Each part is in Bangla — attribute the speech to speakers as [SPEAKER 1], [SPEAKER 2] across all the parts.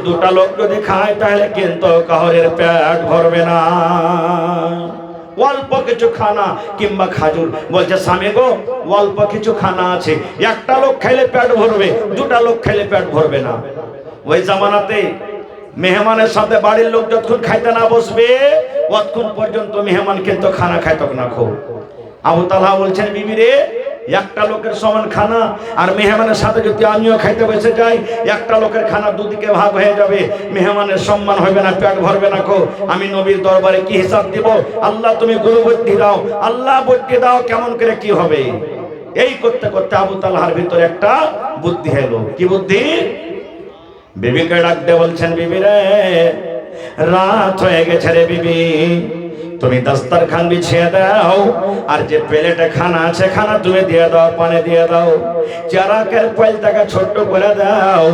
[SPEAKER 1] দুটা লোক যদি খায় তাহলে কিন্তু কাহরের পেট ভরবে না। অল্প কিছু খানা কিংবা খাজুর, বলছে স্বামী গো অল্প কিছু খানা আছে, একটা লোক খাইলে পেট ভরবে, দুটা লোক খাইলে পেট ভরবে না। ওই জামানাতে মেহমানের সাথে বাড়ির লোক যতক্ষণ খাইতে না বসবে ততক্ষণ পর্যন্ত মেহমান কিন্তু খানা খাইত না। খুব আবু তালহা বলছেন বিবি রে, একটা লোকের সমান খানা, আর মেহমানের সাথে যদি আমিও খাইতে বসে যাই একটা লোকের খানা দুদিকে ভাগ হয়ে যাবে, মেহমানের সম্মান হবে না, পেট ভরবে না। কো আমি নবীর দরবারে কি হিসাব দিব? আল্লাহ তুমি গুরু বুদ্ধি দাও, আল্লাহ বুদ্ধি দাও কেমন করে কি হবে। এই করতে করতে আবু তালহার ভিতরে একটা বুদ্ধি এলো। কি বুদ্ধি? বিবিকে ডাক দিয়ে বলছেন বিবি রে, রাত হয়ে গেছে রে বিবি, তুমি দস্তরখান বিছিয়ে দাও, আর যে প্লেটে খানা আছে খানা তুমি দিয়ে দাও, পানি দিয়ে দাও, চেরাকের পয়লটাকে ছোট্ট করে দাও,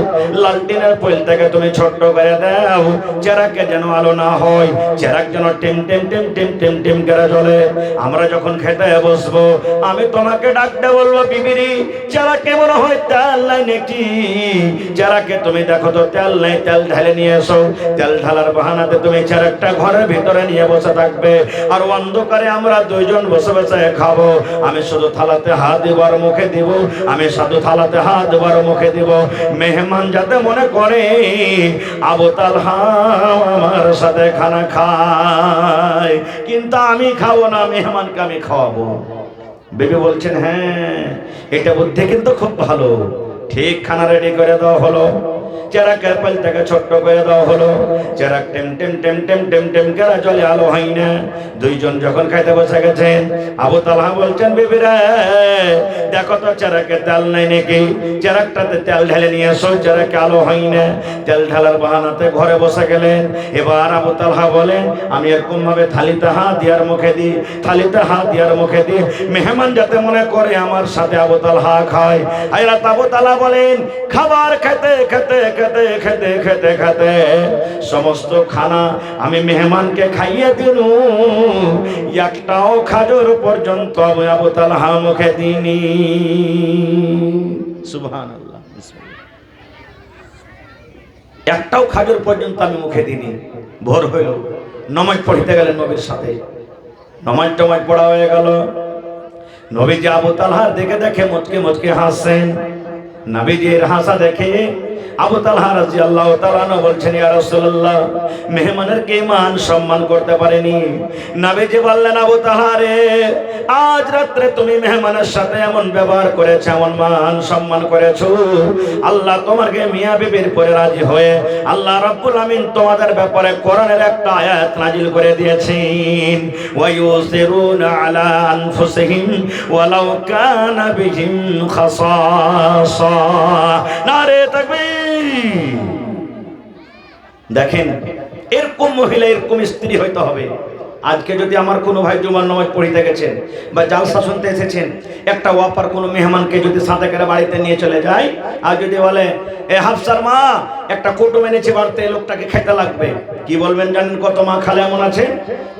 [SPEAKER 1] লালটিনের পয়লটাকে তুমি ছোট্ট করে দাও, চেরাকে যেন আলো না হয়, চেরাক যেন team team team team team team করে জ্বলে। আমরা যখন খেতে বসবো আমি তোমাকে ডাকতে বলবো বিবিরি, চেরাকে মনে হয় তেল নাই নাকি, চেরাকে তুমি দেখো তো তেল নাই, তেল ঢেলে নিয়ে এসো। তেল ঢালার বাহানাতে তুমি চেরাকটা ঘরের ভিতরে নিয়ে বসে থাকবে, আর অন্ধকারে আমরা দুইজন বসে বসে খাবো। আমি শুধু থালাতে হাত দেবার মুখে দিব, আমি শুধু থালাতে হাত দেবার মুখে দিব। মেহমান যাতে মনে করে আবু তালহা আমার সাথে খানা খায়, কিন্তু আমি খাবো না, মেহমানকে আমি খাওয়াবো। বিবি বলছেন হ্যাঁ এটা বুদ্ধি কিন্তু খুব ভালো। ঠিক খানা রেডি করে দেওয়া হলো, চেরাকের পালটাকে ছোট্ট করে দেওয়া হলো, চেরাক টেম টেম টেম টেম টেম টেম করে জলে আলো হয় না। দুইজন যখন খাইতে বসে গেছেন আবু তালহা বলছেন বিবি রে দেখো তো চেরাকে তেল নাই নাকি, চেরাকটাতে তেল ঢেলে নিয়ে এসো, চেরাকে আলো হয় না। তেল ঢালার বাহানাতে ঘরে বসে গেলেন। এবার আবু তালহা বলেন আমি এরকম ভাবে থালিতে হাত দিয়ার মুখে দিই, থালিতে হাত দিয়ার মুখে দিই, মেহমান যাতে মনে করে আমার সাথে আবু তালহা খায়। হযরত আবু তালহা বলেন খাবার খেতে খেতে খেতে খেতে খেতে খেতে সমস্ত খানা আমি মেহমানকে খাইয়ে দিল, একটাও খাজুর পর্যন্ত আমি আবু তালহা মুখে দিইনি। সুবহানাল্লাহ, একটাও খাজুর পর্যন্ত আমি মুখে দিইনি। ভোর হইল, নামাজ পড়তে গেলেন নবীর সাথে। নামাজ টামাজ পড়া হয়ে গেল, নবীজি আবু তালহার দেখে দেখে মুচকে মুচকে হাসছেন। নবীজির হাসা দেখে আবু তালহা রাদিয়াল্লাহু তাআলা আনহু বলছেন ইয়া রাসূলুল্লাহ, মেহমানের কি মান সম্মান করতে পারেনি? নবীজি বললেন আবু তালহা রে, আজ রাতে তুমি মেহমানের সাথে এমন ব্যবহার করেছো, এমন মান সম্মান করেছো, আল্লাহ তোমাকে মিয়া বিবির পরে রাজি হয়ে আল্লাহ রাব্বুল আমিন তোমাদের ব্যাপারে কোরআনের একটা আয়াত নাজিল করে দিয়েছেন, ওয়া ইউসিরুনা আলা আনফুসিহিম ওয়ালাউ কানা বিহিম খাসাসা। নারে তাকবীর। দেখেন এরকম মহিলা এরকম স্ত্রী হইতে হবে। আজকে যদি আমার কোনো ভাই জুমার নামাজ পড়িতে গেছেন বা জালসা শুনতে এসেছেন, একটা ওয়াপার কোনো মেহমানকে যদি সাথে করে বাড়িতে নিয়ে চলে যায়, আর যদি বলে এ হাফসার মা একটা কুটুম এনেছে বাড়িতে, লোকটাকে খেতে লাগবে, কি বলবেন জানেন? কত মা খালে এমন আছে,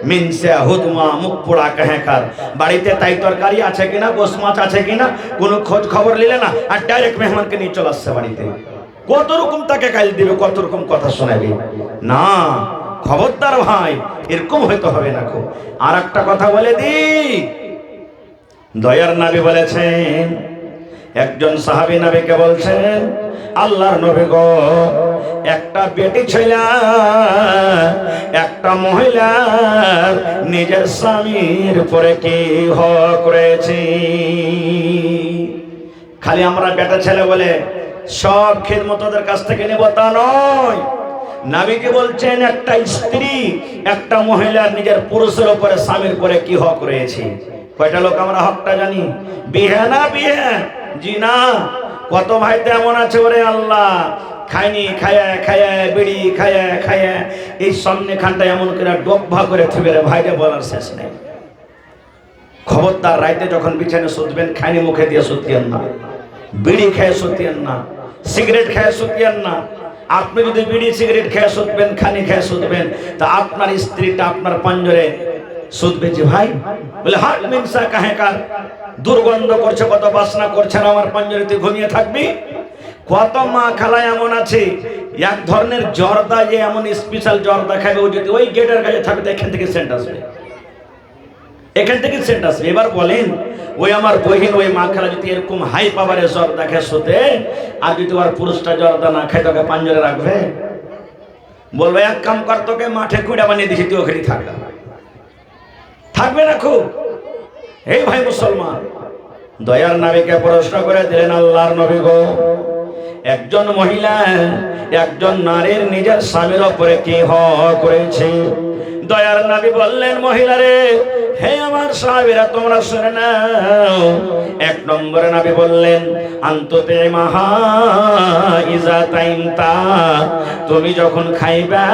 [SPEAKER 1] মিনসা হুদমা মুখ পোড়া কাহেকার, বাড়িতে তাই তরকারি আছে কিনা, গোশ মাছ আছে কিনা কোনো খোঁজ খবর নিলে না, আর ডাইরেক্ট মেহমানকে নিয়ে চলে আসছে বাড়িতে। কত রকম তাকে গাল দিবে, কত রকম কথা শোনাবে। না, খবরদার ভাই, এরকম হয়তো হবে না। আর একটা কথা বলে দি, দয়ার নবী বলেছেন, একজন সাহাবী নবীকে বলছেন আল্লাহর নবী গো, একটা বেটি ছেলে একটা মহিলা নিজের স্বামীর পরে কি হক রয়েছে? খালি আমরা বেটা ছেলে বলে সব খিদমত ওদের কাছ থেকে নেব তা নয়। নবীজি বলছেন একটা স্ত্রী একটা মহিলার নিজের পুরুষের উপরে স্বামীর পরে কি হক রয়েছে। কয়টা লোক আমরা হকটা জানি? বিহে না বিহে? জি না। কত ভাইতে এমন আছে ওরে আল্লাহ, খায়নি খায়া খায়া বিড়ি খায়া খায়া এই সামনে খানটা এমন করে ডব্বা করে থুবে রে ভাইটা, বলার শেষ নেই। খবরদার রাইতে যখন বিছানে শুতবেন খায়নি মুখে দিয়ে শুতিয়েন না, বিড়ি খেয়ে শুতিয়েন না, সিগারেট খেয়ে শুতিয়েন না। আপনি যদি বিড়ি সিগারেট খেয়ে শুতবেন, খানি খেয়ে শুতবেন, তা আপনার স্ত্রীটা আপনার পাঞ্জরে শুতবে যে ভাই, বলে হাট মিনসা কাহেকার, দুর্গন্ধ করছে, কত বাসনা করছে, আমার পাঞ্জরে তুই ঘুমিয়ে থাকবি। কত মা খালা এমন আছে এক ধরনের জর্দা, যে এমন স্পেশাল জর্দা খাবে, ও যদি ওই গেটের কাছে থাকবে এখান থেকে সেন্ট আসবে, এখান থেকে সেন্ট আসবে। এবার বলেন ওই আমার বহিন ওই মা খালা যদি এরকম হাই পাওয়ারের জর্দা খায় শুতে, আর যদি ওর পুরুষটা জর্দা না খায় তোকে পাঞ্জরে রাখবে? বলবে এক কাম কর, তোকে মাঠে কুড়া বানিয়ে দিছি, তুই ওখানে থাকবে, থাকবে না? খুব এই ভাই মুসলমান, দয়ার নবীকে প্রশ্ন করে দিলেন, আল্লাহর নবী গো, একজন মহিলা একজন নারীর নিজের স্বামীর উপরে কি হক করেছে? দয়ার নবী বললেন, মহিলা রে, হে আমার সাহাবীরা তোমরা শুনে নাও। এক নম্বরে নবী বললেন, আনতুতে মাহা ইজা তাইমতা, তুমি যখন খাইবা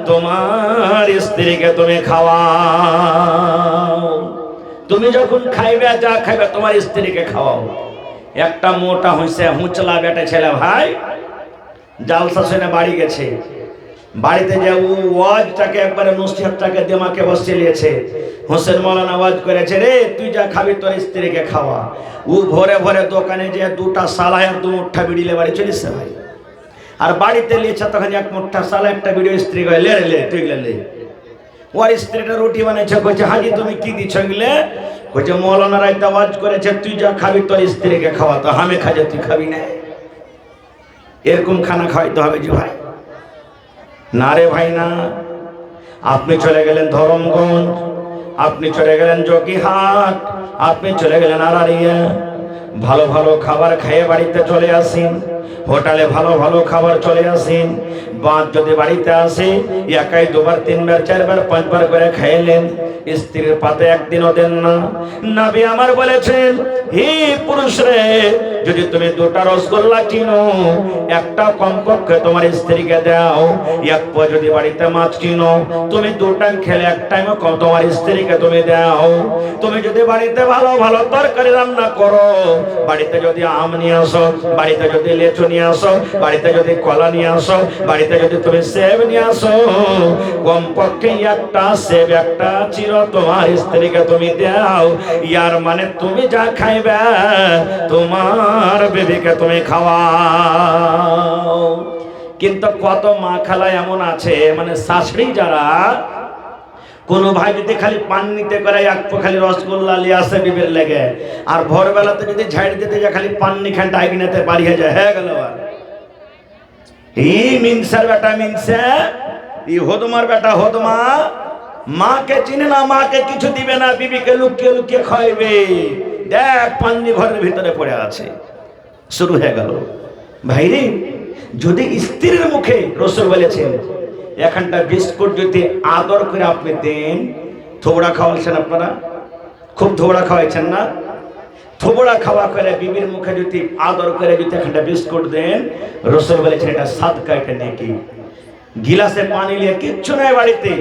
[SPEAKER 1] তোমার স্ত্রীকে তুমি খাওয়াও। তুমি যখন খাইবে, যা খাইবে তোমার স্ত্রীকে খাওয়াও। একটা মোটা হইছে হুঁচলা বেটা ছেলে ভাই জালসা শুনে বাড়ি গেছে, বাড়িতে যে ওয়াজটাকে একবারে নসিহতটাকে দিমাকে বসিয়ে নিয়েছে। হোসেন মৌলানা ওয়াজ করেছে, রে তুই যা খাবি তোর স্ত্রীকে খাওয়া। ও ভোরে ভোরে দোকানে যে দুটা সালা আর দু মুঠা বিড়িলে বাড়ি চলিছে ভাই, আর বাড়িতে লিয়েছে তখন এক মুঠা সালা একটা বিড়ি, স্ত্রী কয় লে রে লে তুই লে। ওর স্ত্রীটা রুটি বানাইছে, কইছে হাজি তুমি কি দিচ্ছ গেলে? কইছে মৌলানা রাইতা ওয়াজ করেছে তুই যা খাবি তোর স্ত্রীকে খাওয়া, তো আমি খাজে তুই খাবি না। এরকম খানা খাওয়াইতে হবে যে ভাই? না রে ভাই না। আপনি চলে গেলেন ধরমগঞ্জ, আপনি চলে গেলেন জকিহাট, আপনি চলে গেলেন আড়ারিয়া, ভালো ভালো খাবার খেয়ে বাড়িতে চলে আসেন, হোটেলে ভালো ভালো খাবার চলে আসেন। বাদ যদি বাড়িতে আসে একাই দুবার তিনবার চারবার পাঁচবার করে খাইলেন, স্ত্রীর পাতে একদিনও দেন না। নবী আমার বলেছেন, হে পুরুষ রে, যদি তুমি দুটা রসগোল্লা কিনো, একটা কমপক্ষে তোমার স্ত্রীকে দাও। এক পর যদি বাড়িতে মাছ কিনো, তুমি দুটা খেলে এক টাইমে তোমার স্ত্রীকে তুমি দাও। তুমি যদি বাড়িতে ভালো ভালো তরকারি রান্না করো, বাড়িতে যদি আম নিয়ে আসো, বাড়িতে যদি লেচু নিয়ে আসো, বাড়িতে যদি কলা নিয়ে আসো, বাড়িতে যদি তুমি সেব নিয়ে আসো, কমপক্ষে একটা সেব একটা চির তোমার স্ত্রীকে তুমি দাও। ইয়ার মানে তুমি যা খাইবে তোমার বেবিকে তুমি খাওয়াও। কিন্তু কত মা খালা এমন আছে, মানে শাশুড়ি যারা, কোন ভাই যদি খালি পান নিতে করে এক খালি রসগোল্লা লিয়ে আসে বিবের লেগে, আর ভোরবেলাতে যদি ঝাড় দিতে যায় খালি পান্নি খান ডাইগিনাতে পারিয়ে যায়, হয়ে গেল। এই মিনসার বেটা মিনসা, এই হদমার বেটা হদমা, মাকে চিনে না, মাকে কিছু দিবে না, বিবিকে লুকিয়ে লুকিয়ে খাইবে। দেখ পান্নি ঘরের ভিতরে পড়ে আছে, শুরু হয়ে গেল। ভাইরে, যদি স্ত্রীর মুখে রসুল বলেছেন এখানটা বিস্কুট যদি আদর করে আপনি দেন, থোবড়া খাওয়াচ্ছেন আপনারা, খুব থোবড়া খাওয়াইছেন না? থোবড়া খাওয়া করে বিবির মুখে যদি আদর করে যদি এখানটা বিস্কুট দেন, রসুল বলেছেন এটা সাদকা, এটা নেকি। গিলাসে পানি নিয়ে কিচ্ছু নাই, বাড়িতে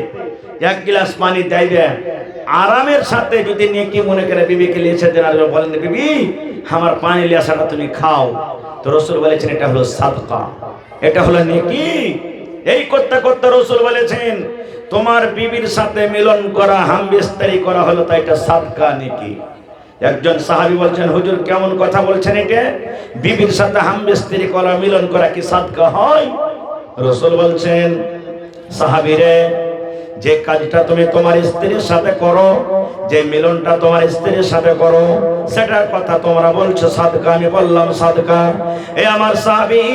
[SPEAKER 1] এক গিলাস পানি দেবে, আরামের সাথে যদি নেকি মনে করে বিবিকে লিয়েছে দেন, আর বলেন বিবি আমার পানি লিয়ে আসাটা তুমি খাও, তো রসুল বলেছেন এটা হলো সাদকা, এটা হলো নেকি। এই করতে করতে রসুল বলেছেন তোমার বিবির সাথে মিলন করা, হামবিস্তারি করা হলো, তাই এটা সাদকা নেকি। একজন সাহাবী বলছেন, হুজুর কেমন কথা বলছেন, এটা বিবির সাথে হামবিস্তারি করা, মিলন করা কি সাদকা হয়? রসুল বলছেন, সাহাবীরে, যে কাজটা তুমি তোমার স্ত্রীর সাথে করো, যে মিলনটা তোমার স্ত্রীর সাথে করো, সেটার কথা তোমরা বলছো সাদকা। আমি বললাম সাদকা। এ আমার সাহাবী,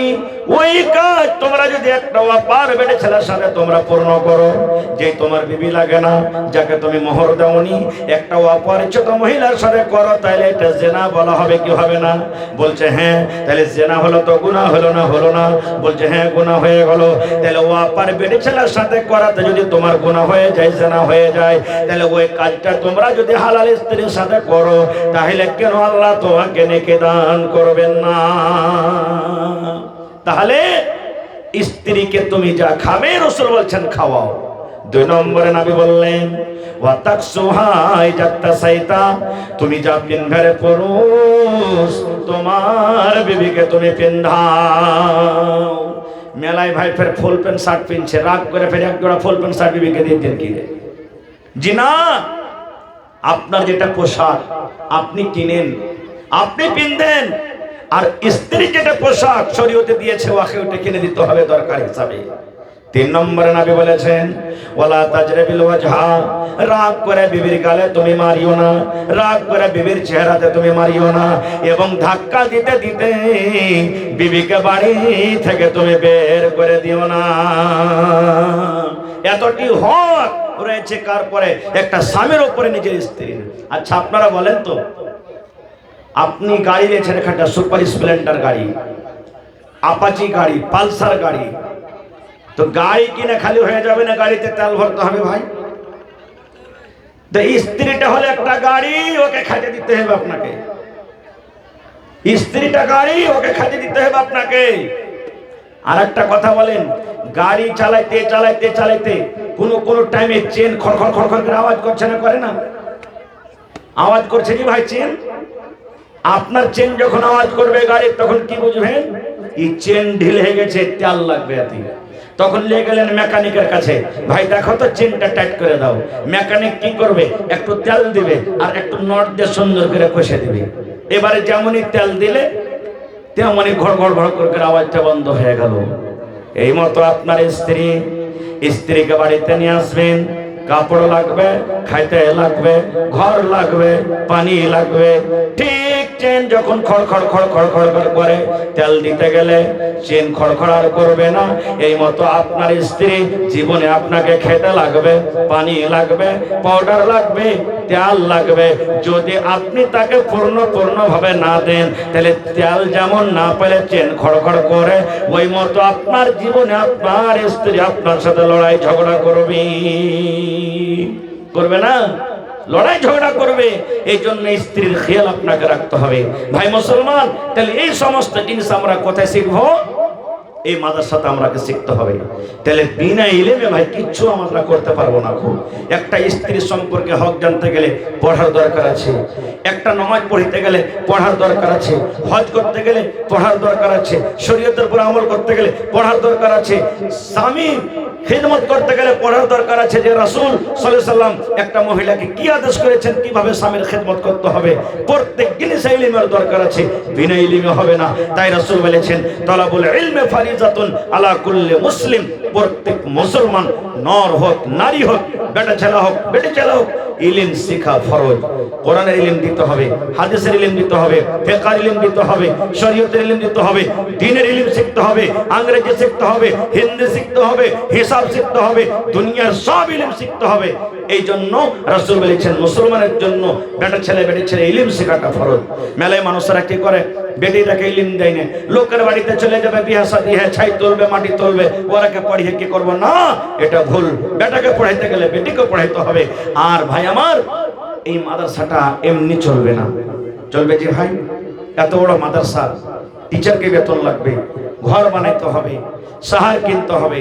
[SPEAKER 1] ওই কাজ তোমরা যদি একটা অপার বেটে ছেলের সাথে তোমরা পূর্ণ করো, যে তোমার বিবি লাগে না, যাকে তুমি মোহর দাওনি, একটা অপরিচিত মহিলার সাথে করো, তাহলে এটা জেনা বলা হবে কি হবে না? বলছে হ্যাঁ। তাহলে জেনা হলো তো গুনাহ হলো না? হলো না। বলছে হ্যাঁ গুনাহ হয়ে গেল। তাহলে অপার বেটে ছেলের সাথে করাতে যদি তোমার গুনাহ হয়ে যায়, জেনা হয়ে যায়, তাহলে ওই কাজটা তোমরা যদি হালাল স্ত্রীর সাথে করো, তাহলে কেন আল্লাহ তোমাকে নেকি দান করবেন না? তাহলে স্ত্রীকে তুমি যা খাবে, রাসূল বলছেন খাওয়াও। দুই নম্বরে নবী বললেন ওয়াতাকসুহাই জাত্তাসাইতা, তুমি যা পিনঘরে পুরুষ তোমার বিবিকে তুমি পিন্ধাও। মেলায় ভাই ফের ফুল প্যান্ট শার্ট পিনছে, রাগ করে ফের এক জোড়া ফুল প্যান্ট শার্ট বিবিকে দিয়ে দেন কি রে? জি না, আপনার যেটা পোশাক আপনি কিনেন, আপনি পিনদেন, আর স্ত্রী যেটা পোশাক শরীয়তে দিয়েছে ওকে ওটা কিনে দিতে হবে দরকার হিসাবে। 3 নম্বরে নবী বলেছেন ওয়ালা তাজরিবিল ওয়াজহা, রাগ করে বিবির গালে তুমি মারিও না, রাগ করে বিবির চেহারাতে তুমি মারিও না, এবং ধাক্কা দিতে দিতে বিবিকে বাড়ি থেকে তুমি বের করে দিও না। এতটি হক রয়েছে কার পরে? একটা স্বামীর উপরে নিজের স্ত্রীর। আচ্ছা আপনারা বলেন তো, আপনি গাড়ি নিয়েছেন, একটা সুপার স্প্লেন্ডার গাড়ি, আপাচি গাড়ি, পালসার গাড়ি, তো গাড়ি কিনে খালি হয়ে যাবে না, গাড়িতে তেল ভরতে হবে ভাই। তো স্ত্রীটা হলে একটা গাড়ি, ওকে খাইতে দিতে হবে আপনাকে। স্ত্রীটা গাড়ি, ওকে খাইতে দিতে হবে আপনাকে। আর একটা কথা বলেন, গাড়ি চালাইতে চালাইতে চালাইতে কোনো টাইমে চেন খড়খড় খড়খড় করে আওয়াজ করছে না? করে না? আওয়াজ করছে কি ভাই চেন? আপনার চেন যখন আওয়াজ করবে গাড়ির, তখন কি বুঝবেন? এই চেন ঢিল হয়ে গেছে, তেল লাগবে। তখন নিয়ে গেলেন মেকানিকের কাছে, ভাই দেখো তো চেনটা টাইট করে দাও। মেকানিক কি করবে? একটু তেল দিবে আর একটু নট দিয়ে সুন্দর করে কষে দিবে। এবারে যেমনই তেল দিলে তেমনই ঘড় ঘড় ঘড় করে আওয়াজটা বন্ধ হয়ে গেল। এই মতো আপনার স্ত্রীকে বাড়িতে নিয়ে আসবেন, কাপড় লাগবে, খাইতে লাগবে, ঘর লাগবে, পানি লাগবে। ঠিক চেন যখন খড়খড় খড়খড় খড়খড় করে, তেল দিতে গেলে চেন খড়খড় আর করবে না। এই মতো আপনার স্ত্রী জীবনে আপনাকে খেতে লাগবে, পানি লাগবে, পাউডার লাগবে, তেল লাগবে। যদি আপনি তাকে পূর্ণভাবে না দেন, তাহলে তেল যেমন না পেলে চেন খড়খড় করে, ওই মতো আপনার জীবনে আপনার স্ত্রী আপনার সাথে লড়াই ঝগড়া করবে না? লড়াই ঝগড়া করবে। এই জন্য স্ত্রীর খেয়াল আপনাকে রাখতে হবে ভাই মুসলমান। তাহলে এই সমস্ত জিনিস আমরা কোথায় শিখবো? এই মাদ্রাসাতে আমাকে শিখতে হবে। তাহলে বিনা ইলমে ভাই কিচ্ছু আমরা করতে পারবো না। খুব একটা স্ত্রীর সম্পর্কে হক জানতে গেলে পড়ার দরকার আছে, একটা নামাজ পড়তে গেলে পড়ার দরকার আছে, হজ করতে গেলে পড়ার দরকার আছে, শরীয়তের উপর আমল করতে গেলে পড়ার দরকার আছে, স্বামী খিদমত করতে গেলে পড়ার দরকার আছে যে রাসূল সাল্লাল্লাহু আলাইহি সাল্লাম একটা মহিলাকে কি আদেশ করেছেন, কিভাবে স্বামীর খিদমত করতে হবে, প্রত্যেক জিনিস ইলমের দরকার আছে। বিনা ইলমে হবে না। তাই রাসূল বলেছেন তালাবুল ইলমি ফারিজাতুন আলা কুল্লি মুসলিম, প্রত্যেক মুসলমান নর হোক নারী হোক, বেটা ছেলে হোক বেটি ছেলে হোক, ইলম শিখা ফরজ। কোরআনের ইলম দিতে হবে, হাদিসের ইলম দিতে হবে, ফিকহের ইলম দিতে হবে, শরীয়তের ইলম দিতে হবে, দ্বীনের ইলম শিখতে হবে, ইংরেজি শিখতে হবে, হিন্দি শিখতে হবে, হিসাব শিখতে হবে, দুনিয়ার সব ইলম শিখতে হবে। এই জন্য রাসূল বলেছেন মুসলমানের জন্য বেটা ছেলে বেটি ছেলে ইলম শেখাটা ফরজ। মেলায় মানুষরা কি করে? বেটিটাকে ইলম দেয় না, লোকের বাড়িতে চলে যাবে, বিয়ে শাদী হয়, ছাই তুলবে, মাটি তুলবে, ওরাকে পড়িয়ে কি করবো না? এটা ভুল। বেটাকে পড়াইতে গেলে বেটিকে পড়াইতে হবে। আর ভাই আমার, এই মাদ্রাসাটা এমনি চলবে না। চলবে যে ভাই, এত বড় মাদ্রাসা, টিচারকে বেতন লাগবে, ঘর বানাইতে হবে, সাহার কিনতে হবে,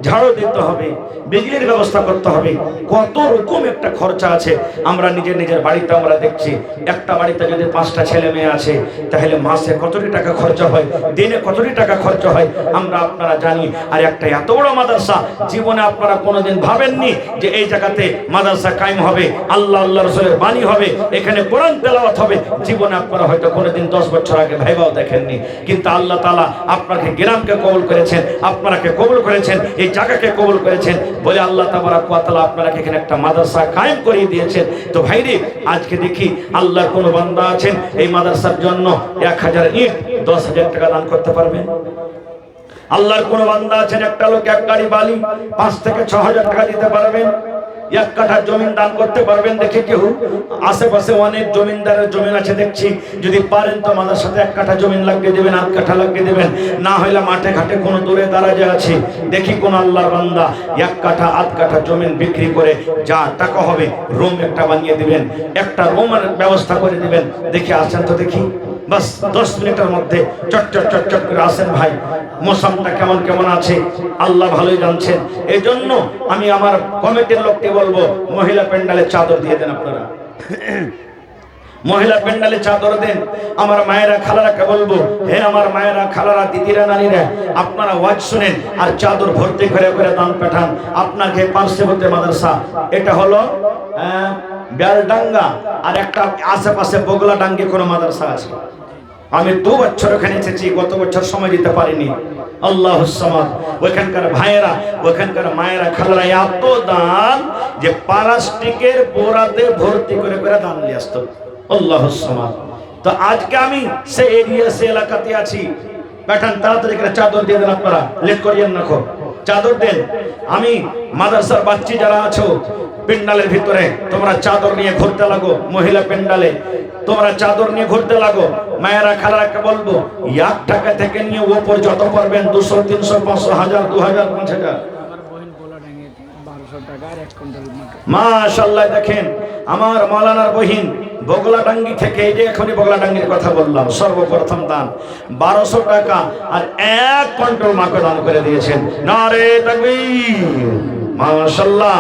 [SPEAKER 1] ঝাড়ু দিতে হবে, বিজলির ব্যবস্থা করতে হবে, কত রকম একটা খরচা আছে। আমরা নিজের বাড়িতে আমরা দেখছি, একটা বাড়িতে যদি 5টা ছেলে মেয়ে আছে, তাহলে মাসে কতটি টাকা খরচা হয়, দিনে কতটি টাকা খরচা হয় আমরা আপনারা জানি। আর একটা এত বড় মাদ্রাসা, জীবনে আপনারা কোনোদিন ভাবেননি যে এই জায়গাতে মাদ্রাসা কায়েম হবে, আল্লাহ রাসূলের বাণী হবে, এখানে কোরআন তেলাওয়াত হবে। জীবনে আপনারা হয়তো কোনোদিন 10 বছর আগে ভাইবাও দেখেননি। কিন্তু আল্লাহ তাআলা আপনাকে গ্রামকে কবুল করেছেন, আপনাকে কবুল করেছেন, এই জায়গাকে কবুল করেছেন বলে আল্লাহ তাবারাক ওয়া তাআলা আপনাকে এখানে একটা মাদ্রাসা কায়েম করে দিয়েছেন। তো ভাইরে, আজকে দেখি আল্লাহর কোন বান্দা আছেন এই মাদ্রাসার জন্য 1000 ইট 10,000 টাকা দান করতে পারবেন? আল্লাহর কোন বান্দা আছেন একটা লোক এক গাড়ি বালি 5 থেকে 6,000 টাকা দিতে পারবেন? 1 কাঠা জমি দান করতে পারবেন? দেখে কেউ আশেপাশে অনেক জমিদারের জমি আছে দেখছি, যদি পারেন তো আমাদের সাথে 1 কাঠা জমি লাগিয়ে দেবেন, 8 কাঠা লাগিয়ে দেবেন। না হইলে মাঠে ঘাটে কোনো দূরে দারাজে আছে, দেখি কোন আল্লাহর বান্দা 1 কাঠা 8 কাঠা জমি বিক্রি করে যা টাকা হবে রুম একটা বানিয়ে দিবেন, একটা রুমের ব্যবস্থা করে দিবেন। দেখি আসেন তো দেখি, বাস 10 মিনিটের মধ্যে চট করে আসেন ভাই। মৌসুমটা কেমন আছে আল্লাহ ভালোই জানছেন। এই জন্য আমি আমার কমিটির লোককে বলবো, মহিলা প্যান্ডেলে চাদর দিয়ে দেন আপনারা, মহিলা প্যান্ডেলে চাদর দেন। আমার মায়েরা খালারাকে বলবো, হে আমার মায়েরা খালারা দিদিরা নারীরা, আপনারা ওয়াজ শুনেন আর চাদর ভর্তি করে দান পাঠান। আপনাকে পার্শ্ববর্তী মাদ্রাসা, এটা হলো বেলডাঙ্গা, আর একটা আশেপাশে বগলা ডাঙ্গে কোনো মাদ্রাসা আছে, আমি 2 বছর ওখানে এসেছি, গত বছর সময় দিতে পারিনি। আল্লাহুস সামাদ। ওখানকার ভাইয়েরা, ওখানকার মায়েরা, খালারা এত দান যে প্লাস্টিকের বোরাতে ভর্তি করে করে দান নিয়ে আসতো। আল্লাহুস সামাদ। তো আজকে আমি সেই এরিয়া, সেই এলাকাতে আছি। পাঠান তাড়াতাড়ি করে চাদর দিয়ে দেন, আপনারা লেট করিয়েন না, খুব চাদর দেন। আমি মাদ্রাসার বাচ্চা যারা আছো পেন্ডালের ভিতরে, তোমরা চাদর নিয়ে ঘুরতে লাগো। মহিলা পেন্ডালে তোমরা চাদর নিয়ে ঘুরতে লাগো। মায়েরা খালারাকে বলবো 1 টাকা থেকে নিয়ে ওপর যত পারবেন 200, 300, 500, 1000, 2000, 5000। মাশাআল্লাহ। দেখেন আমার মাওলানার বহিন বগলাডাঙ্গি থেকে, এই যে এখনই বগলাডাঙ্গির কথা বললাম, সর্বপ্রথম দান 1200 টাকা আর 1 কুইন্টাল মাকে দান করে দিয়েছেন। নারে তাকবীর। মাশাআল্লাহ।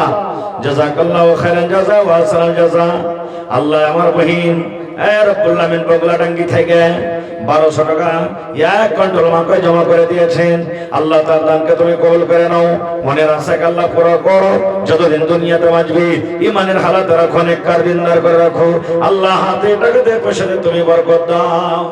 [SPEAKER 1] জাযাকাল্লাহু খাইরান জাযা ওয়া সালাম জাযা। আল্লাহ আমার বহিন রব্বুল আমিন বগলাডাঙ্গি থেকে 1200 টাকা 1 কুইন্টাল মাকে জমা করে দিয়েছেন। আল্লাহ তাআলা দানকে তুমি কবুল করে নাও। মনের আশাকে আল্লাহ পুরো করো। যতদিন দুনিয়াতে বাঁচবি ঈমানের হালাত রাখো, নেককার দিনদার করে রাখো। আল্লাহ হাতে টাকাতে পয়সাতে তুমি বরকত দাও।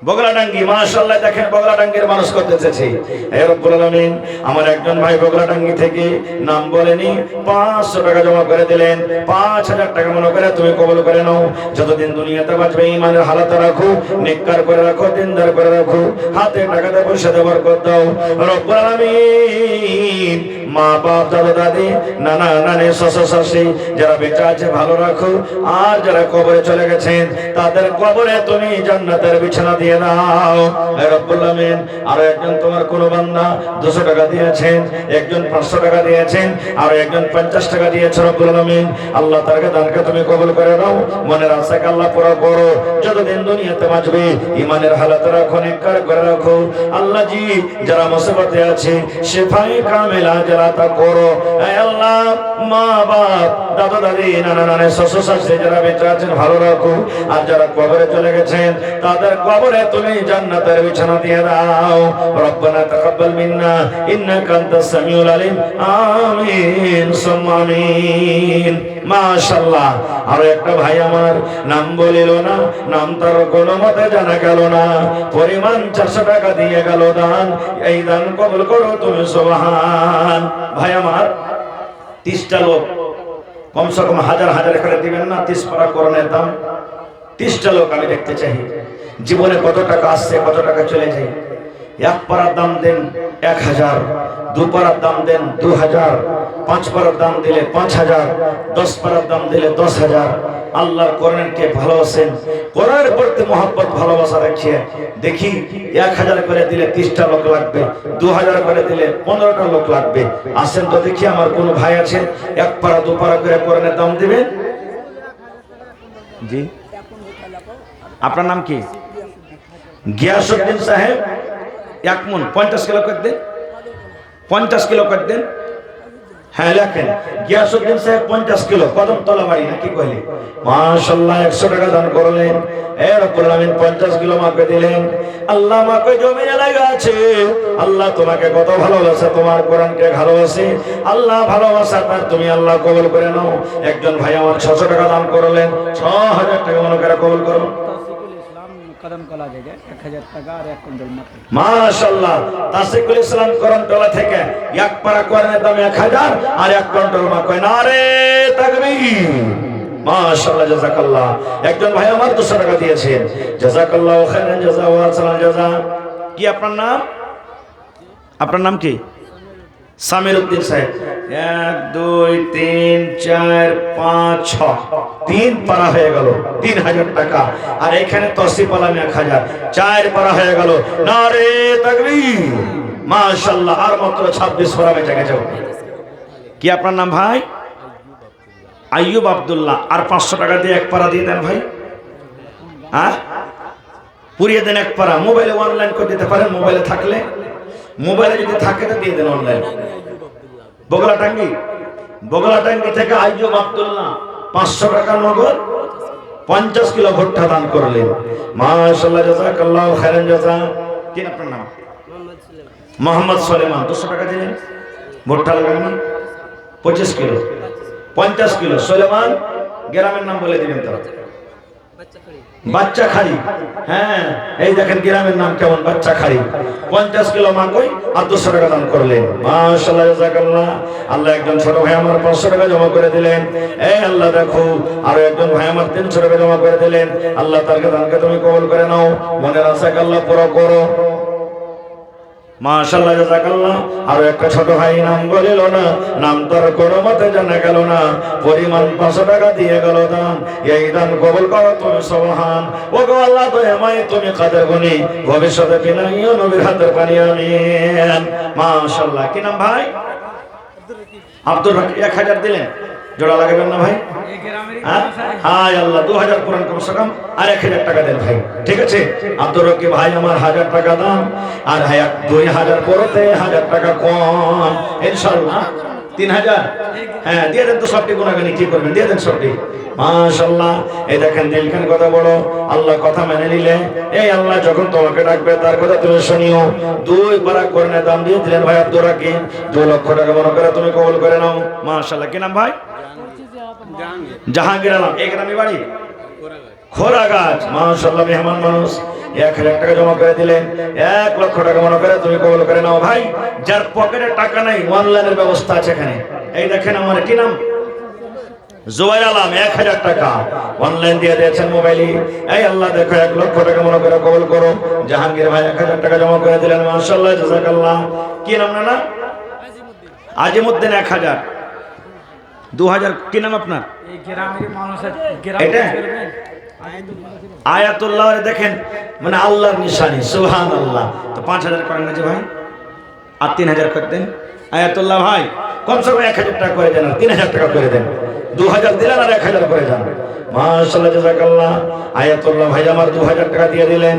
[SPEAKER 1] বগলাডাঙ্গি মাশাআল্লাহ। দেখেন বগলাডাঙ্গির মানুষ করতে এসেছি। হে রব্বুল আলামিন, আমার একজন ভাই বগলাডাঙ্গি থেকে নাম বলেনি 500 টাকা জমা করে দিলেন। 5000 টাকা মনে করে তুমি কবুল করে নাও। যতদিন দুনিয়াতে বাঁচবে ঈমানের হালাত রাখো, নেককার করে রাখো, দিনদার করে রাখো। হাতে টাকাতে পয়সাতে বরকত দাও রব্বুল আলামিন। মা বাপ, দাদা দাদি, নানা নানি, শ্বশুর শাশুড়ি যারা বেঁচে আছে ভালো রাখো। আর যারা কবরে চলে গেছেন তাদের কবরে তুমি জান্নাতের বিছানা দিয়ে দাও হে রব্বুল আমিন। আর একজন তোমার কোন বান্দা 200 টাকা দিয়েছেন, একজন 500 টাকা দিয়েছেন, আর একজন 50 টাকা দিয়েছে রব্বুল আমিন। আল্লাহ তারকে দানকে তুমি কবুল করে নাও। মনের আশাকে আল্লাহ পুরো করো। যতদিন দুনিয়াতে বাঁচবে ঈমানের হালাত রাখো, নেককার করে রাখো। আল্লাহ জি যারা মুসিবতে আছে শিফায়ে কামিলা যারা তা করো। হে আল্লাহ মা বাপ, দাদা দাদি, নানা নানি, শ্বশুর শাশুড়ি যারা বেঁচে আছেন ভালো রাখো। আর যারা কবরে চলে গেছেন তাদের কবরে তুমি জান্নাতের বিছানা দিয়ে দাও। রব্বানা তাকাব্বাল মিন্না ইন্নাকা আনতাস সামিউল আলিম। আমিন সুম্মা আমিন। মাশাআল্লাহ। আর একটা ভাই আমার নাম বলিল না, নাম তার কোনো মতে জানা গেল না, পরিমাণ 400 টাকা দিয়ে গেল দান। এই দান কবুল করো তুমি সুবহান। ভাই আমার 30টা লোক কমসে কম 1000 করে দিবেন না? 30 পারা করণের দাম। 30টা লোক আমি দেখতে চাই জীবনে কত টাকা আসছে, কত টাকা চলে যায়। 1 পারার দাম দেন 1000, 2 পারার দাম দেন 2000, 5 পারার দাম দিলে 5000, 10 পারার দাম দিলে 10000। আল্লাহর কোরআনকে ভালোবাসেন, কোরআনের প্রতি মহব্বত ভালোবাসা রাখিয়ে দেখি 1000 করে দিলে 30টা লোক লাগবে, 2000 করে দিলে 15টা লোক লাগবে। আসেন তো দেখি আমার কোন ভাই আছে 1 পারা 2 পারা করে কোরআনের দাম দিবেন? জি, আপনার নাম কি? গিয়াসউদ্দিন সাহেব। 1 মণ 50 কিলো করে দেন, 50 কিলো করে দেন। হ্যাঁ লেখেন গিয়াসউদ্দিন সাহেব 50 কিলো, কদমতলা বাড়ি নাকি কইলে। মাশাআল্লাহ 100 টাকা দান করলেন। হে রব্বুল আমিন 50 কিলো মাকে দিলেন। আল্লাহ মাকে জমিনে লাগা আছে। আল্লাহ তোমাকে কত ভালোবাসে, তোমার কোরআনকে ভালোবাসে। আল্লাহ ভালোবাসা তার তুমি আল্লাহ কবুল করে নাও। একজন ভাই আমার 600 টাকা দান করলেন। 6000 টাকা মনে করে কবুল করো।
[SPEAKER 2] কদমতলা থেকে 1000 টাকা আর 1 কুইন্টাল মাটি।
[SPEAKER 1] মাশাআল্লাহ। তাসিকুল ইসলাম কদমতলা থেকে 1 পারা কোরআনের দাম 1000 আর 1 কুইন্টাল মাটি। নারে তাকবীর। মাশাআল্লাহ জাযাকাল্লাহ। একজন ভাই আমার 200 টাকা দিয়েছেন। জাযাকাল্লাহু খাইরান জাযা ওয়া সালাম জাযা। কি আপনার নাম? আপনার নাম কি? সামির উদ্দিন সাহেব। 1 2 3 4 5 6 3 পারা হয়ে গেল 3000 টাকা। আর এখানে তসিফ আলম 1000, 4 পারা হয়ে গেল। নারে তাকবীর। মাশাআল্লাহ। আর মাত্র 26 পারা বেঁচে গেছে। কি আপনার নাম ভাই? আইয়ুব আব্দুল্লাহ। আর 500 টাকা দিয়ে 1 পারা দিয়ে দেন ভাই। হ্যাঁ পুরিয়ে দেন 1 পারা। মোবাইলে অনলাইন করে দিতে পারেন, মোবাইলে থাকলে। মোবাইলে যদি থাকে তো দিয়ে দেন অনলাইন। বগলাটাঙ্গি, বগলাটাঙ্গি থেকে আইয়ুব আব্দুল্লাহ 500 টাকা নগদ 50 কিলো ভুট্টা দান করলেন। মাশাআল্লাহ জাযাকাল্লাহু খাইরান জাযা। কি আপনার নাম? মোহাম্মদ সুলাইমান। 200 টাকা দিলেন। ভুট্টা লাগানো 25 কিলো, 50 কিলো। সুলাইমান গ্রামের নাম বলে দিবেন তো। বাচ্চা খাড়ি। হ্যাঁ, এই দেখেন গ্রামের নাম কেমন, বাচ্চা খাড়ি। 50 কিলো মাকই আর 200 টাকা দান করলেন। মাশাআল্লাহ, জাযাকাল্লাহ। আল্লাহ একজন ছোট ভাই আমার 500 টাকা জমা করে দিলেন। এই আল্লাহ দেখো, আরো একজন ভাই আমার 300 টাকা জমা করে দিলেন। আল্লাহ তার দানকে তুমি কবুল করে নাও, মনের আশাকে আল্লাহ পুরো করো। মাশাআল্লাহ, জাযাকাল্লাহ। আরো একটা ছোট ভাই নাম বলিল না, নাম তার কোনো মতে জানা গেল না, পরিমাণ 500 টাকা দিয়ে গেল দান। এই দান কবুল করো তুমি সুবহান। ও গো আল্লাহ, দয়াময় তুমি কাদের গুনি, ভবিষ্যতে বিনাইও নবীর হাতের পানি। আমিন। মাশাআল্লাহ। কি নাম ভাই? আব্দুর রাকিব। 1000 দিলেন, জোড়া লাগাবেন না ভাই? হাই আল্লাহ, 2000 কোরআন কমসে কম আর 1000 টাকা দেন ভাই, ঠিক আছে? আব্দুর রকিব ভাই আমার 1000 টাকা দাম, আর ভাই 2000 পড়তে 1000 টাকা কম, ইনশাআল্লাহ 3000। হ্যাঁ, দিয়ে দেন তো সবটি, গুনাগানি কি করবেন, দিয়ে দেন সবটি। মাশাআল্লাহ। এই দেখেন দিলখান কথা বড়, আল্লাহ কথা মেনে নিলে, এই আল্লাহ যখন তোমাকে ডাকবে তার কথা তুমি শুনিও। 2 পারা কোরআনের দাম দিয়ে দিলেন ভাই আব্দুর রাকিব, 2 লক্ষ টাকা মনে করে তুমি কবুল করে নাও। মাশাআল্লাহ। কি নাম ভাই? জাহাঙ্গীর আলম। এই গ্রামে বাড়ি খোরাগাছ। মাশাআল্লাহ, মেহমান মানুষ। 1000 টাকা জমা করে দিলেন, 1 লক্ষ টাকা মনে করে তুমি কবুল করে নাও। ভাই যার পকেটে টাকা নাই, অনলাইনের ব্যবস্থা আছে এখানে। এই দেখেন আমার কি নাম, জুবাইর আলম, 1000 টাকা অনলাইন দিয়ে দিয়েছেন মোবাইলে। এই আল্লাহ দেখো, 1 লক্ষ টাকা মনে করে কবুল করো। জাহাঙ্গীর ভাই 1000 টাকা জমা করে দিলেন। মাশাআল্লাহ, জাযাকাল্লাহ। কি নাম না? আজিমউদ্দিন 1000। 2000। কি নাম আপনার? আয়াতুল্লাহ। দেখেন মানে আল্লাহর নিশানি, সুবহানাল্লাহ। তো 5000 করেন না যে ভাই, আর 3000 করে দেন। আয়াতুল্লাহ ভাই কমসে কম 1000 টাকা করে দেন, আর 3000 টাকা করে দেন। 2000 দিলেন আর 1000 করে যান। মাশাআল্লাহ, জাযাকাল্লাহ। আয়াতুল্লাহ ভাই আমার 2000 টাকা দিয়ে দিলেন,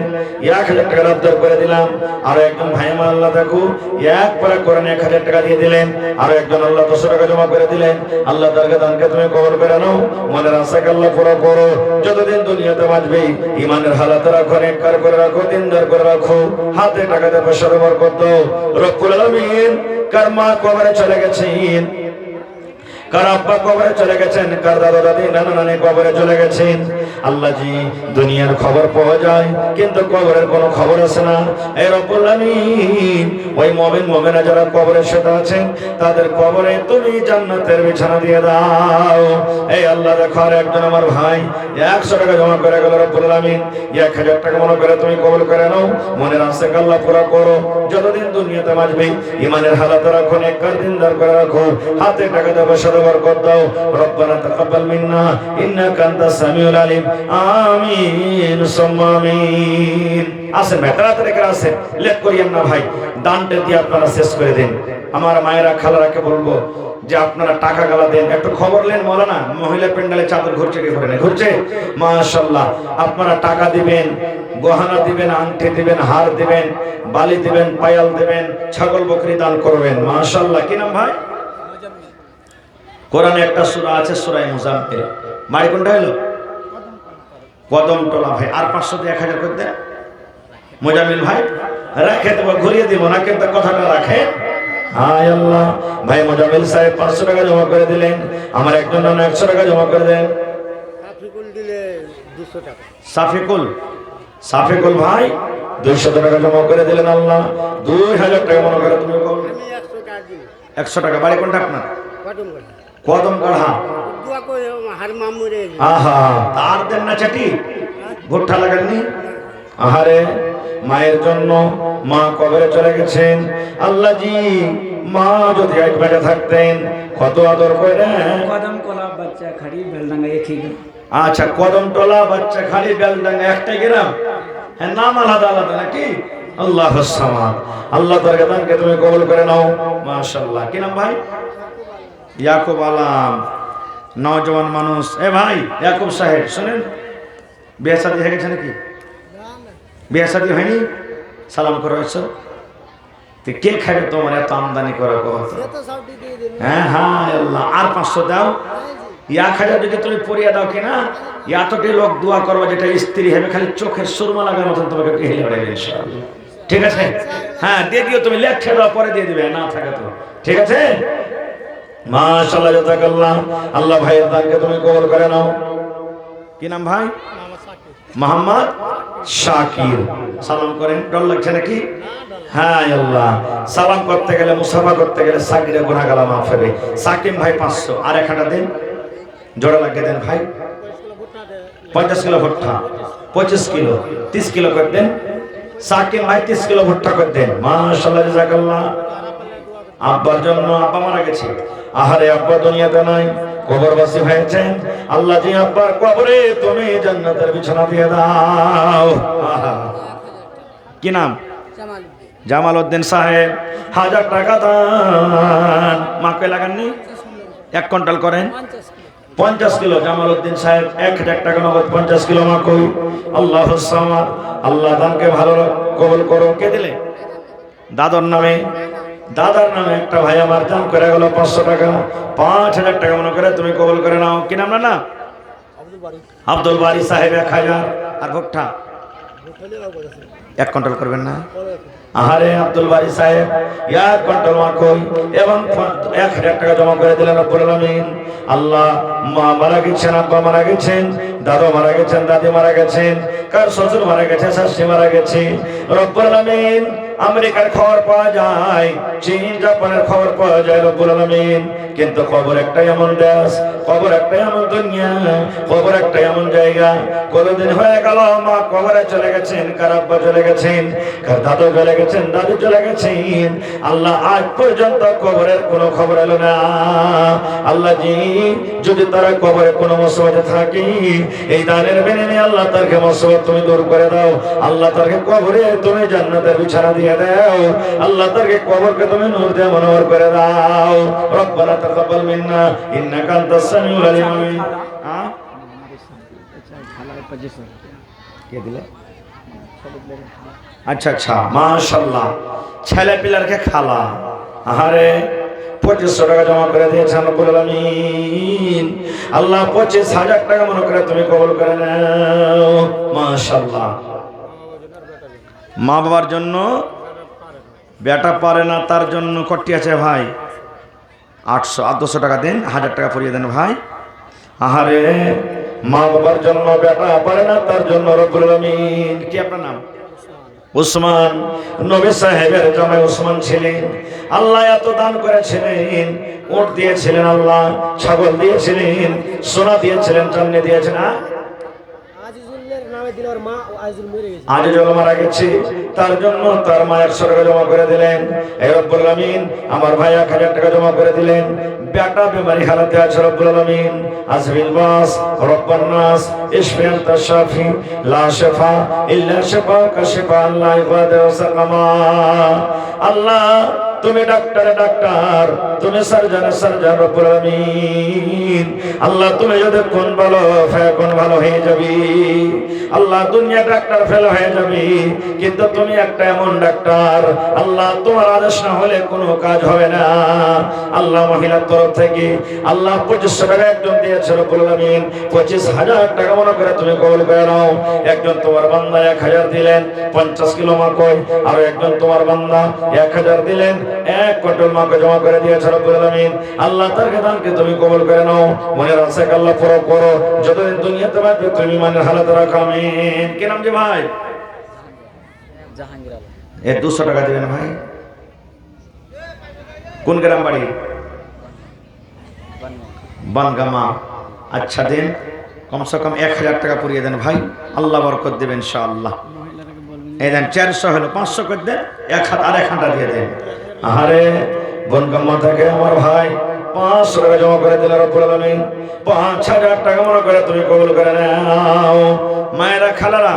[SPEAKER 1] 1000 টাকা আবদার করে দিলাম। আর একজন ভাই আমার আল্লাহ দেখো, 1 পারা কোরআন 1000 টাকা দিয়ে দিলেন। আর একজন আল্লাহ 200 টাকা জমা করে দিলেন। আল্লাহ তার দানকে তুমি কবুল করে নাও, মনের আশাকে আল্লাহ পুরো করো। যতদিন দুনিয়াতে বাঁচবে ঈমানের হালাত রাখো, নেককার করে রাখো, দিনদার করে রাখো, হাতে টাকাতে পয়সার বরকত দাও রব্বুল আলামিন। কার মা কবরে চলে গেছেন, কার আব্বা কবরে চলে গেছেন, কার দাদা দাদি নানা নানি কবরে চলে গেছেন। আল্লাহ জি, দুনিয়ার খবর পাওয়া যায় কিন্তু কবরের কোনো খবর আসে না। এই রব্বুল আলামিন, ওই মুমিন মুমিনা যারা কবরে শুয়ে আছেন তাদের কবরে তুমি জান্নাতের বিছানা দিয়ে দাও। এই আল্লাহ দেখো, আর একজন আমার ভাই 100 টাকা জমা করে গেল। রব্বুল আলামিন 1000 টাকা মনে করে তুমি কবুল করে নাও, মনের আশাকে আল্লাহ পুরো করো। যতদিন দুনিয়াতে বাঁচবে ঈমানের হালাত রাখো, নেককার দিনদার করে রাখো, হাতে টাকা দেবো বরকত দাও। রব্বানা তাকাব্বাল মিন্না ইন্নাকা আনতাস সামিউল আলিম। আমিন সুম্মা আমিন। আসেন ভাই, তাড়াতাড়ি করে আসেন, লেট করিয়েন না ভাই। দানটা দিয়ে আপনারা শেষ করে দেন। আমার মায়েরা খালারাকে বলবো যে আপনারা টাকা গালা দেন, একটু খবর নেন। মাওলানা মহিলা প্যান্ডেলে চাদর ঘুরছে কি ঘুরে না ঘুরছে? মাশাআল্লাহ। আপনারা টাকা দিবেন, গহনা দিবেন, আংটি দিবেন, হার দিবেন, বালি দিবেন, পায়াল দিবেন, ছাগল বকরি দান করবেন। মাশাআল্লাহ। কি নাম ভাই? কোরআনে একটা সূরা আছে, সূরা মুজাম্মিল। বাড়ি কোনটা হলো? কদমতলা ভাই। আর 500 দিয়ে 1000 করে দেন। মুজাম্মিল ভাই রাখে দেবো, ঘুরিয়ে দিব না, কিন্তু কথাটা রাখে। হায় আল্লাহ। ভাই মুজাম্মিল সাহেব 500 টাকা জমা করে দিলেন। আমার একজন নানা 100 টাকা জমা করে দেন। সাফিকুল দিলে 200 টাকা। সাফিকুল ভাই 200 টাকা জমা করে দিলেন। আল্লাহ 2000 টাকা মনে করে তুমি বল। আমি 100 টাকা দিই। 100 টাকা। বাড়ি কোনটা আপনার? কদমগড়া। দোয়া করে হার মামুরে। আহা, তার দেন না চাটি, ভুট্টা লাগাননি। আহারে, মায়ের জন্য, মা কবরে চলে গেছেন। আল্লাহ জি, মা যদি আজ বেঁচে থাকতেন কত আদর করে।
[SPEAKER 2] কদমতলা বাচ্চা খাড়ি বেলডাঙ্গা একই গ্রাম।
[SPEAKER 1] আচ্ছা, কদমতলা বাচ্চা খাড়ি বেলডাঙ্গা একটাই গ্রাম। হ্যাঁ, নাম আলাদা আলাদা নাকি? আল্লাহুস সামাদ। আল্লাহ তার দানকে তুমি কবুল করে নাও। মাশাআল্লাহ। কি নাম ভাই? ইয়াকুব আলম, নওজওয়ান মানুষ। এ ভাই ইয়াকুব সাহেব শুনেন, বিয়ে শাদী হয়ে গেছে নাকি? বিয়ে শাদী হয়নি? সালাম করে হয়েছ? কে খাবে তোমার এত আমদানি করা কথা? হ্যাঁ হ্যাঁ আল্লাহ। আর 500 দাও। 1000 যদি তুমি পরিয়া দাও কিনা, এতটি লোক দোয়া করবো যেটা স্ত্রী হবে, খালি চোখের সুরমা লাগার মতন তোমাকে হেলে উড়াইবে ইনশাআল্লাহ। ঠিক আছে? হ্যাঁ, দিয়ে দিও। তুমি লেখে দাও, পরে দিয়ে দিবে, না থাকে তো। ঠিক আছে? মাশাআল্লাহ, জাযাকাল্লাহ। আল্লাহ ভাইয়ের দানকে তুমি কবুল করে নাও। কি নাম ভাই? মোহাম্মদ শাকির। সালাম করেন, ডর লাগছে নাকি? হ্যাঁ আল্লাহ, সালাম করতে গেলে মুসাফা করতে গেলে সাকিরের গুনাহগালা মাফ হবে। সাকিম ভাই 500, আর 1 দেন, জোড়া লাগিয়ে দেন ভাই। 50 কিলো ভুট্টা, 25 কিলো, 30 কিলো করে দেন। সাকিম ভাই 30 কিলো ভুট্টা করে দেন। মাশাআল্লাহ, জাযাকাল্লাহ। আব্বার জন্য, আব্বা মারা গেছে। আহারে, আব্বা দুনিয়াতে নাই, কবরবাসী হয়েছেন। আল্লাহ জি আব্বার কবরে তুমি জান্নাতের বিছানা দিয়ে দাও। কি নাম? জামাল উদ্দিন সাহেব, 1000 টাকা দান। মাকে লাগাননি? 1 কুইন্টাল করেন, 50 কিলো। জামাল উদ্দিন সাহেব 1000 টাকা নগদ, 50 কিলো মা কই। আল্লাহুস সামাদ। আল্লাহ দানকে ভালো কবুল করো। কে দিলে? দাদার নামে, দাদার নামে একটা ভাই আমার দান করে গেল 500 টাকা। 5000 টাকা মনে করে তুমি কবুল করে নাও। কি নাম? না আব্দুল বারি সাহেব 1000। আর ভুট্টা 1 কুইন্টাল করবেন না? আহারে আব্দুল বারি সাহেব 1 কুইন্টাল মা কই এবং 1000 টাকা জমা করে দিলেন রব্বুল আলামিন। আল্লাহ, মা মারা গেছেন, আব্বা মারা গেছেন, দাদু মারা গেছেন, দাদি মারা গেছেন, কার শ্বশুর মারা গেছে, শাশুড়ি মারা গেছে। রব্বুল আলামিন, আমেরিকার খবর পাওয়া যায়, চীন জাপানের খবর পাওয়া যায় রব্বুল আলামিন, কিন্তু খবর একটাই এমন দেশ, খবর একটাই এমন দুনিয়া, খবর একটাই এমন জায়গা। কতদিন হয়ে গেল মা কবরে চলে গেছেন, কার আব্বা চলে গেছেন, কার দাদু চলে গেছেন, দাদু চলে গেছেন। আল্লাহ, আজ পর্যন্ত কবরের কোনো খবর এলো না। আল্লাহ জি, যদি তারা কবরে কোনো মুসিবতে থাকে, এই দানের বিনিময়ে আল্লাহ তারকে মুসিবত তুমি দূর করে দাও। আল্লাহ তারকে কবরে তুমি জান্নাতের বিছানা দিয়ে দাও। আল্লাহ তারকে কবরকে তুমি নূর দিয়ে মনোহর করে দাও। রব্বানা তাকাব্বাল মিন্না ইন্নাকা আনতাস সামিউল আলিম। আমিন। কে দিলে? আচ্ছা আচ্ছা, মাশাআল্লাহ। ছেলে পিলারকে খালা। আহারে, 2500 টাকা জমা করে দিয়েছেন রব্বুল আলামিন। আল্লাহ 25,000 টাকা মনে করে তুমি কবুল করে নাও। মাশাআল্লাহ। মা বাবার জন্য, বেটা পারে না তার জন্য কটি আছে ভাই? 800, 800 টাকা দেন, 1000 টাকা পরিয়ে দেন ভাই। আহারে, মা বাবার জন্য, বেটা পারে না তার জন্য রব্বুল আলামিন। কি আপনার নাম? উসমান। নবী সাহেবের জামাই উসমান ছিলেন। আল্লাহ এত দান করেছিলেন, উট দিয়েছিলেন, আল্লাহ ছাগল দিয়েছিলেন, সোনা দিয়েছিলেন, চাঁদনি দিয়েছেন। আজিজুল মারা গেছে, তার জন্য তার মা 100 টাকা জমা করে দিলেন। এই রব্বুল আলামিন, আমার ভাই 1000 টাকা জমা করে দিলেন। বেটা বেমারি হালাতে আছে রব্বুল আলামিন। আসবিল বাস রব্বান নাস ইশফি আনতা শাফি লা শিফা ইল্লা শিফাকা শিফাআন লা ইগাদিরু সাকামা। আল্লাহ, তুমি ডাক্তারে ডাক্তার, তুমি সার্জনে সার্জন রব্বুল আলামিন। আল্লাহ, তুমি যদি কোন ভালো কোন ভালো হয়ে যাবি। আল্লাহ, দুনিয়া ডাক্তার ফেল হয়ে যাবি, কিন্তু তুমি একটা এমন ডাক্তার, আল্লাহ তোমার আদেশ না হলে কোনো কাজ হবে না। আল্লাহ, মহিলার তরফ থেকে আল্লাহ 2500 টাকা একজন দিয়েছে রব্বুল আলামিন। 25,000 টাকা মনে করে তুমি কবুল করে নাও। একজন তোমার বান্দা 1000 দিলেন, 50 কিলো মা কই। আর একজন তোমার বান্দা 1000 দিলেন, 1 কুইন্টাল মাকে জমা করে দিয়েছে রব্বুল আলামিন। আল্লাহ তার দানকে তুমি কবুল করে নাও। মনের আশা আল্লাহ পুরো করো, যতদিন দুনিয়াতে বাঁচবে তুমি মনের হালাত রাখো। আমিন। কি নাম যে ভাই? জাহাঙ্গীর আলম। 200 টাকা দিবেন ভাই। কোন গ্রাম বাড়ি? বানগামা। আচ্ছা দেন, কমসে কম 1000 টাকা পুরিয়ে দেন ভাই, আল্লাহ বরকত দেবেন ইনশাআল্লাহ। এই দেন 400 হলো, 500 করে দেন, 1 হাত আর 1 হাঁটা দিয়ে দেন। আহারে, বনগামা থেকে আমার ভাই 500 টাকা জমা করে দিলেন রব্বুল আলামিন। 5000 টাকা মনে করে তুমি কবুল করে নাও। মায়েরা, খালারা,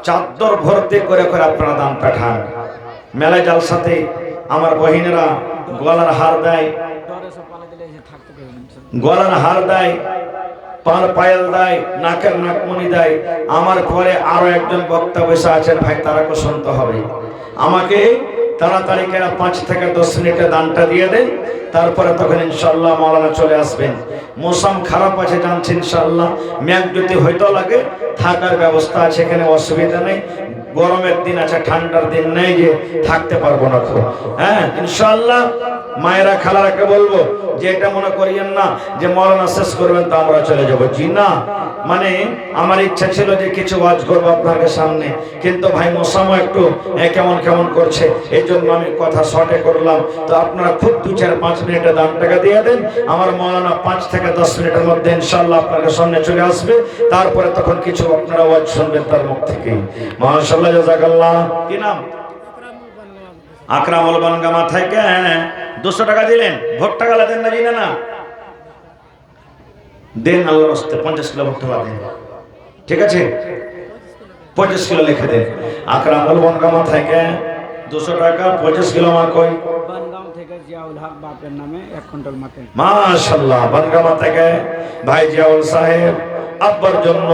[SPEAKER 1] চাদর ভর্তি করে করে আপনারা দান পাঠান। মেলায় জালসাতে আমার বহিনেরা গলার হার দেয়, গলার হার দেয়, পার পায়েল দেয়, নাকের নাকমণি দেয়। আমার পরে আরো একজন বক্তা বসে আছেন ভাই, তারাকে শুনতে হবে। আমাকে তাড়াতাড়ি করে 5 থেকে 10 মিনিটে দানটা দিয়ে দেন, তারপরে তখন ইনশাআল্লাহ মাওলানা চলে আসবেন। মৌসুম খারাপ আছে জানছি, ইনশাআল্লাহ মেঘ যদি হয়তো লাগে, থাকার ব্যবস্থা আছে, এখানে অসুবিধা নেই। গরমের দিন আছে, ঠান্ডার দিন নেই যে থাকতে পারবো না তো। হ্যাঁ ইনশাআল্লাহ মায়েরা খালারাকে বলবো যে এটা মনে করিয়েন না যে মরনা শেষ করবেন তো আমরা চলে যাবো, জি না। মানে আমার ইচ্ছা ছিল যে কিছু ওয়াজ করবো আপনাদের সামনে, কিন্তু ভাই মৌসুমও একটু কেমন কেমন করছে, এই জন্য আমি কথা শর্টে করলাম। তো আপনারা খুব 2-4-5 মিনিটে দাম টাকা দিয়ে দেন, আমার মৌলানা 5 থেকে 10 মিনিটের মধ্যে ইনশাআল্লাহ আপনাদের সামনে চলে আসবে। তারপরে তখন কিছু আপনারা ওয়াজ শুনবেন তার মুখ থেকে। মাশাআল্লাহ, জাযাকাল্লাহ। কি নাম? আকরামুল বানগামা থেকে 200 টাকা দিলেন। ভোট টাকা দেন না, জানেন না? দেন আল্লাহর রাস্তায় 50 কিলো ভোট টাকা দেন, ঠিক আছে? 25 কিলো লিখে দেন। আকরামুল বানগামা থেকে 200 টাকা, 25 কিলো মা কই?
[SPEAKER 2] বানগাঁও থেকে জিয়াউল হক বাপের নামে 1 কুইন্টাল মাটি।
[SPEAKER 1] মাশাআল্লাহ, বানগামা থেকে ভাই জিয়াউল সাহেব আব্বার জন্য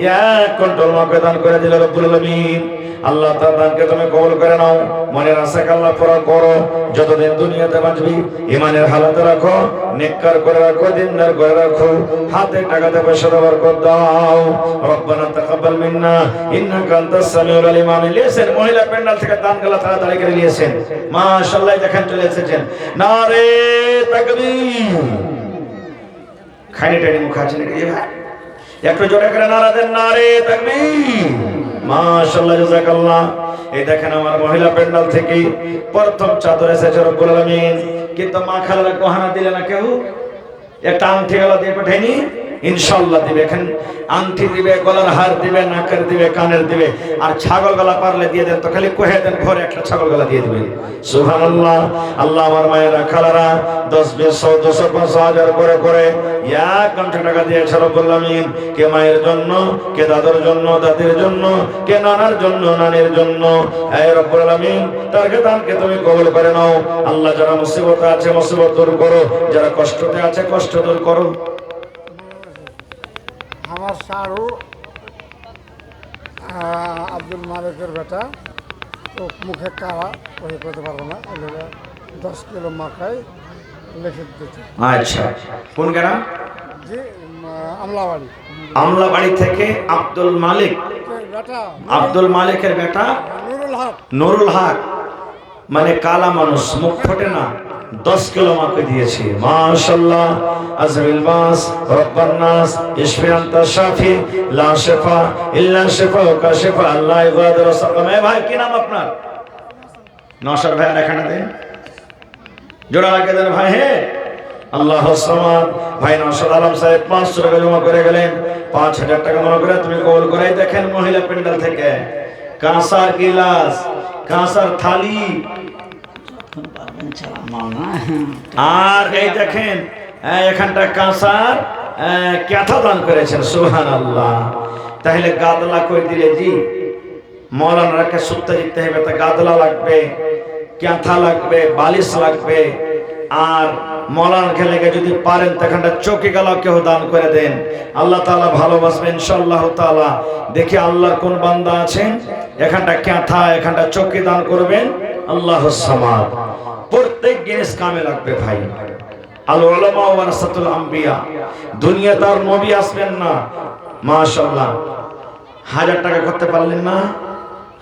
[SPEAKER 1] 1 কুইন্টাল মাকে দান করে দিল রব্বুল আলামিন। আল্লাহ তার দানকে তুমি কবুল করে নাও। মনের আশাকে আল্লাহ পুরা করো। যতদিন দুনিয়াতে বাঁচবি ইমানের হালাতে রাখো, নেককার করে রাখো, দিনদার করে রাখো, হাতে টাকাতে পয়সা বরকত দাও। রব্বানা তাকাব্বাল মিন্না ইন্নাকা আনতাস সামিউল আলিম। আমি লিয়েছেন মহিলা প্যান্ডেল থেকে দানগুলো তাড়াতাড়ি করে নিয়েছেন। মাশাআল্লাহ, দেখেন চলে এসেছেন। নারে তাকবীর। খানি টানি মুখ আছে নাকি? একটু জোরে করে নারা দেন, নারে তাকবীর। মাশাআল্লাহ, জাযাকাল্লাহ। এই দেখেন আমার মহিলা প্যান্ডেল থেকে প্রথম চাদর এসেছে রব্বুল আলামিন, কিন্তু মা খালারা গহনা দিলে না কেউ। একটা আংটি গলা দিয়ে পাঠাইনি, ইনশাআল্লাহ দিবে। এখন আংটি দিবে, গলার হার দিবে, নাকের দিবে, কানের দিবে, আর ছাগল গলা পারলে দিয়ে দেন তো, খালি কহে দেন ঘরে একটা ছাগল গলা দিয়ে দিবেন। সুবহানাল্লাহ। আল্লাহ আমার মায়েরা খালারা 10, 20, 100, 200, 500, 1000 করে করে 1 কোটি টাকা দিয়েছে রব্বুল আলামিন। কে মায়ের জন্য, কে দাদার জন্য, দাদির জন্য, কে নানার জন্য, নানির জন্য। হে রব্বুল আলামিন, তার দানকে তুমি কবুল করে নাও। আল্লাহ যারা মুসিবতে আছে মুসিবত দূর করো, যারা কষ্টতে আছে কষ্ট দূর করো।
[SPEAKER 3] আমার শাহরু আব্দুল মালিকের বেটা, তো মুখে কারা ওই করতে পারবো না, 10 কিলো মাখায় লিখে দিতে।
[SPEAKER 1] আচ্ছা, কোন গ্রাম?
[SPEAKER 3] জি, আমলাবাড়ি।
[SPEAKER 1] আমলাবাড়ি থেকে আব্দুল মালিক।
[SPEAKER 3] বেটা
[SPEAKER 1] আব্দুল মালিকের বেটা
[SPEAKER 3] নুরুল হক।
[SPEAKER 1] নুরুল হক, মানে কালা মানুষ, মুখ ফোটে না, 10 কিলো মাকে দিয়েছে। মাশাআল্লাহ। আজমিল বাস রব্বান নাস ইশফি আনতা শাফি লা শিফা ইল্লা শিফাউকা শিফা আল্লাহ ইবাদার সালাম। এ ভাই কি নাম আপনার? নওশাদ ভাই, এখানে দেন, জোড়া লাগিয়ে দেন ভাই। হে আল্লাহুস সামাদ। ভাই নওশাদ আলম সাহেব 500 টাকা জমা করে গেলেন। 5000 টাকা মনে করে তুমি কবুল করে। দেখেন মহিলা প্যান্ডেল থেকে কাঁসার গিলাস, কাঁসার থালি, আর এই দেখেন এখানটা কাঁসার ক্যাথা দান করেছেন। সুবহানাল্লাহ। তাহলে গাদলা কই দিলে জি? মৌলানাকে সূত্র দিতে হবে, তা গাদলা লাগবে, ক্যাথা লাগবে, বালিশ লাগবে। আর মৌলানাকে লেগে যদি পারেন তখনটা চৌকি গেলাও কেউ দান করে দেন। আল্লাহ তাআলা ভালোবাসবেন ইনশাআল্লাহ তাআলা। দেখি আল্লাহর কোন বান্দা আছেন এখানটা ক্যাথা, এখানটা চৌকি দান করবেন। আল্লাহুস সামাদ। প্রত্যেক জিনিস কামে লাগবে ভাই। আল উলামা ওয়ারাসাতুল আম্বিয়া। দুনিয়া তার নবী আসবেন না। মাশাআল্লাহ। 1000 টাকা করতে পারলেন না?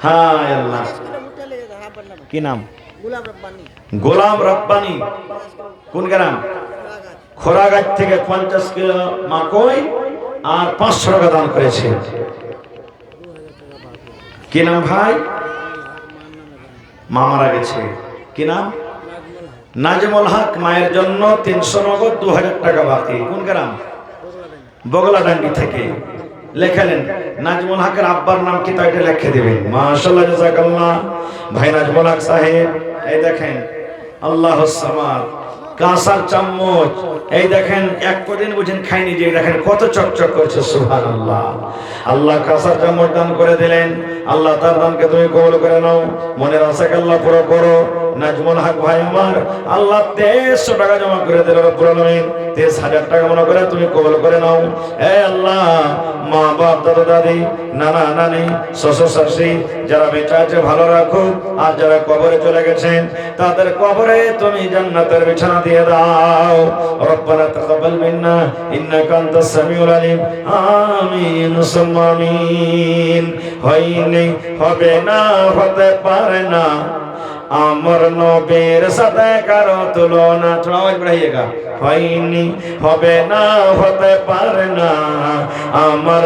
[SPEAKER 1] হায় আল্লাহ। কি নাম? গোলাম রব্বানি। কোন গ্রাম? খোরাগাছ থেকে 50 কিলো মাকই আর 500 টাকা দান করেছে। কি নাম ভাই? মা মারা গেছে। কি নাম? নাজমুল হক। মায়ের জন্য 300 নগদ, 2000 টাকা বাকি। কোন গ্রাম? বগলাডাঙ্গি থেকে লেখালেন। নাজমুল হকের আব্বার নাম কি তাই লিখে দিবেন। মাশাআল্লাহ, জাযাকাল্লাহ। ভাই নাজমুল হক সাহেব, এই দেখেন আল্লাহুস সামাদ। কাঁসার চামচ, এই দেখেন এক কদিন বুঝেন খাইনি যে দেখেন কত চকচক করছে। সুবহানাল্লাহ। আল্লাহ কাঁসার চামচ দান করে দিলেন। আল্লাহ তার দানকে তুমি কবুল করে নাও। মনের আশাকে আল্লাহ পুরো করো। নাজমুল হক ভাই আমার আল্লাহ 2300 টাকা জমা করে দিল রব্বুল আলামিন 23000 টাকা মনে করে তুমি কবুল করে নাও হে আল্লাহ মা বাপ দাদা দাদি নানা নানি শ্বশুর শাশুড়ি যারা বেঁচে আছে ভালো রাখো আর যারা কবরে চলে গেছেন তাদের কবরে তুমি জান্নাতের বিছানা দিয়ে দাও রব্বানা তাকাব্বাল মিন্না ইন্নাকা আনতাস সামিউল আলিম আমিন সুম্মা আমিন হয়নি হবে না হতে পারে না আমার নবীর সাথে কারো তুলনা থোড়া আওয়াজ বাড়াইয়েগা হয়নি হবে না হতে পারে না আমার